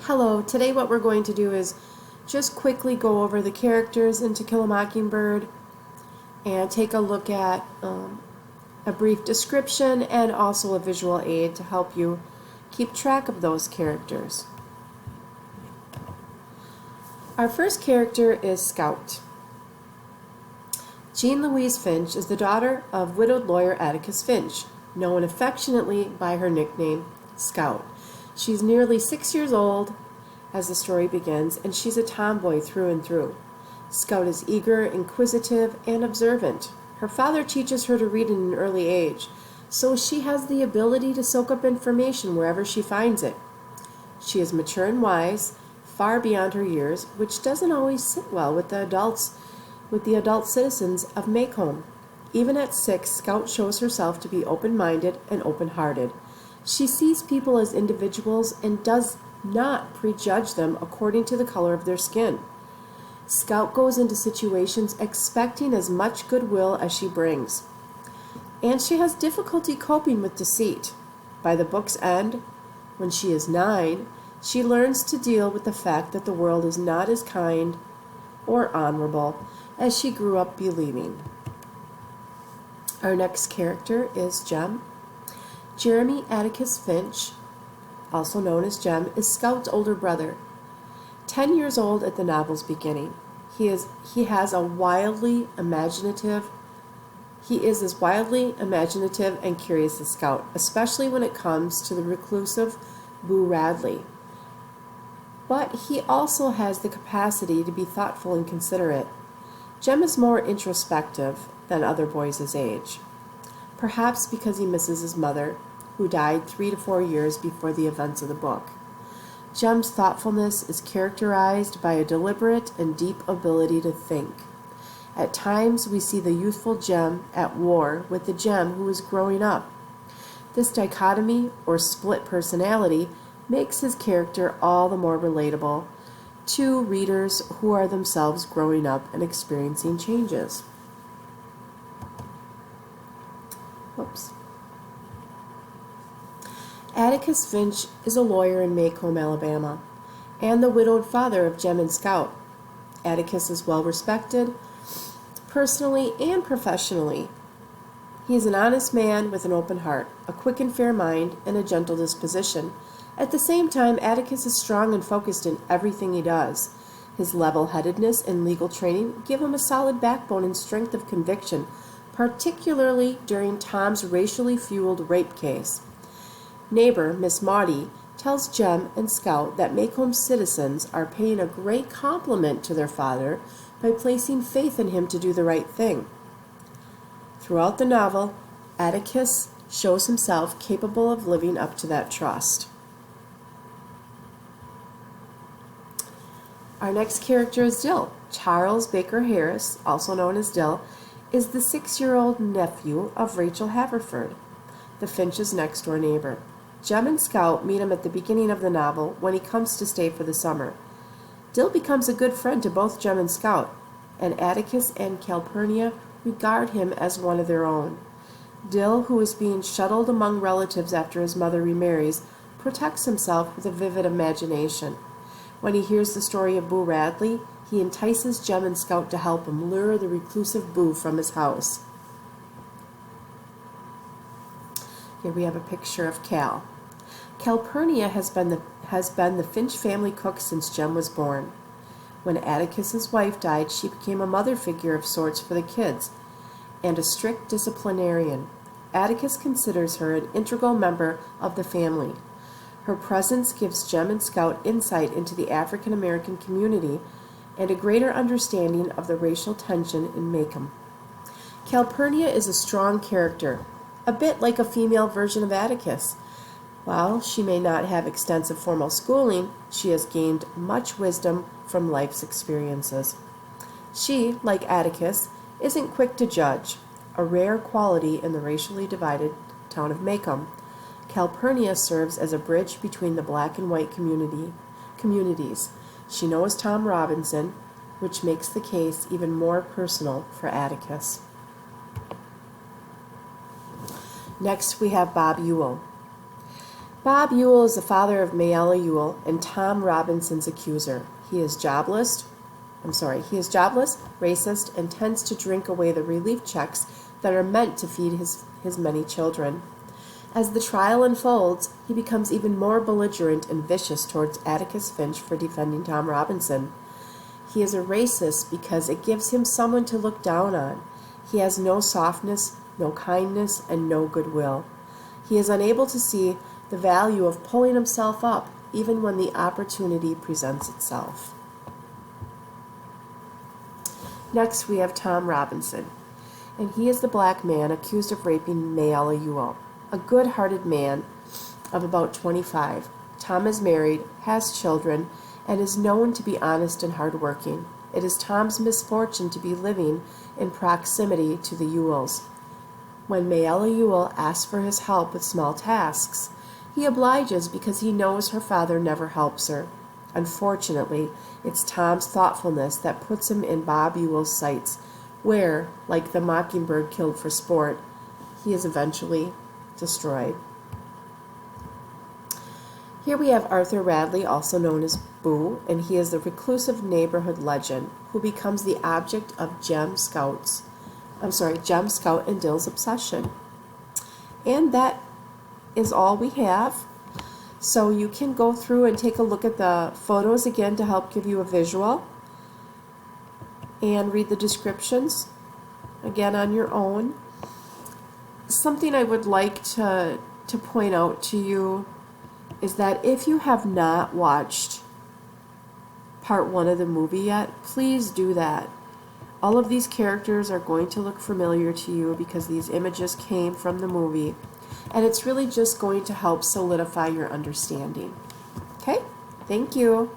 Hello, today what we're going to do is just quickly go over the characters in To Kill a Mockingbird and take a look at a brief description and also a visual aid to help you keep track of those characters. Our first character is Scout. Jean Louise Finch is the daughter of widowed lawyer Atticus Finch, known affectionately by her nickname, Scout. She's nearly 6 years old as the story begins, and she's a tomboy through and through. Scout is eager, inquisitive, and observant. Her father teaches her to read at an early age, so she has the ability to soak up information wherever she finds it. She is mature and wise, far beyond her years, which doesn't always sit well with the adult citizens of Maycomb. Even at 6, Scout shows herself to be open-minded and open-hearted. She sees people as individuals and does not prejudge them according to the color of their skin. Scout goes into situations expecting as much goodwill as she brings. And she has difficulty coping with deceit. By the book's end, when she is 9, she learns to deal with the fact that the world is not as kind or honorable as she grew up believing. Our next character is Jem. Jeremy Atticus Finch, also known as Jem, is Scout's older brother. 10 years old at the novel's beginning. He is as wildly imaginative and curious as Scout, especially when it comes to the reclusive Boo Radley. But he also has the capacity to be thoughtful and considerate. Jem is more introspective than other boys his age, perhaps because he misses his mother, who died 3 to 4 years before the events of the book. Jem's thoughtfulness is characterized by a deliberate and deep ability to think. At times, we see the youthful Jem at war with the Jem who is growing up. This dichotomy, or split personality, makes his character all the more relatable to readers who are themselves growing up and experiencing changes. Whoops. Atticus Finch is a lawyer in Maycomb, Alabama, and the widowed father of Jem and Scout. Atticus is well respected, personally and professionally. He is an honest man with an open heart, a quick and fair mind, and a gentle disposition. At the same time, Atticus is strong and focused in everything he does. His level-headedness and legal training give him a solid backbone and strength of conviction, particularly during Tom's racially fueled rape case. Neighbor, Miss Maudie, tells Jem and Scout that Maycomb citizens are paying a great compliment to their father by placing faith in him to do the right thing. Throughout the novel, Atticus shows himself capable of living up to that trust. Our next character is Dill. Charles Baker Harris, also known as Dill, is the 6-year-old nephew of Rachel Haverford, the Finch's next-door neighbor. Jem and Scout meet him at the beginning of the novel when he comes to stay for the summer. Dill becomes a good friend to both Jem and Scout, and Atticus and Calpurnia regard him as one of their own. Dill, who is being shuttled among relatives after his mother remarries, protects himself with a vivid imagination. When he hears the story of Boo Radley, he entices Jem and Scout to help him lure the reclusive Boo from his house. Here we have a picture of Cal. Calpurnia has been the Finch family cook since Jem was born. When Atticus's wife died, she became a mother figure of sorts for the kids and a strict disciplinarian. Atticus considers her an integral member of the family. Her presence gives Jem and Scout insight into the African American community and a greater understanding of the racial tension in Maycomb. Calpurnia is a strong character, a bit like a female version of Atticus. While she may not have extensive formal schooling, she has gained much wisdom from life's experiences. She, like Atticus, isn't quick to judge, a rare quality in the racially divided town of Maycomb. Calpurnia serves as a bridge between the black and white communities. She knows Tom Robinson, which makes the case even more personal for Atticus. Next, we have Bob Ewell. Bob Ewell is the father of Mayella Ewell and Tom Robinson's accuser. He is jobless, racist, and tends to drink away the relief checks that are meant to feed his many children. As the trial unfolds, he becomes even more belligerent and vicious towards Atticus Finch for defending Tom Robinson. He is a racist because it gives him someone to look down on. He has no softness, no kindness, and no goodwill. He is unable to see the value of pulling himself up, even when the opportunity presents itself. Next, we have Tom Robinson, and he is the black man accused of raping Mayella Ewell, a good-hearted man of about 25. Tom is married, has children, and is known to be honest and hardworking. It is Tom's misfortune to be living in proximity to the Ewells. When Mayella Ewell asks for his help with small tasks, he obliges because he knows her father never helps her. Unfortunately, it's Tom's thoughtfulness that puts him in Bob Ewell's sights, where, like the Mockingbird killed for sport, he is eventually destroyed. Here we have Arthur Radley, also known as Boo, and he is the reclusive neighborhood legend who becomes the object of Jem Scout and Dill's obsession. And that is all we have. So you can go through and take a look at the photos again to help give you a visual, and read the descriptions again on your own. Something I would like to point out to you is that if you have not watched part 1 of the movie yet, please do that. All of these characters are going to look familiar to you because these images came from the movie, and it's really just going to help solidify your understanding. Okay? Thank you.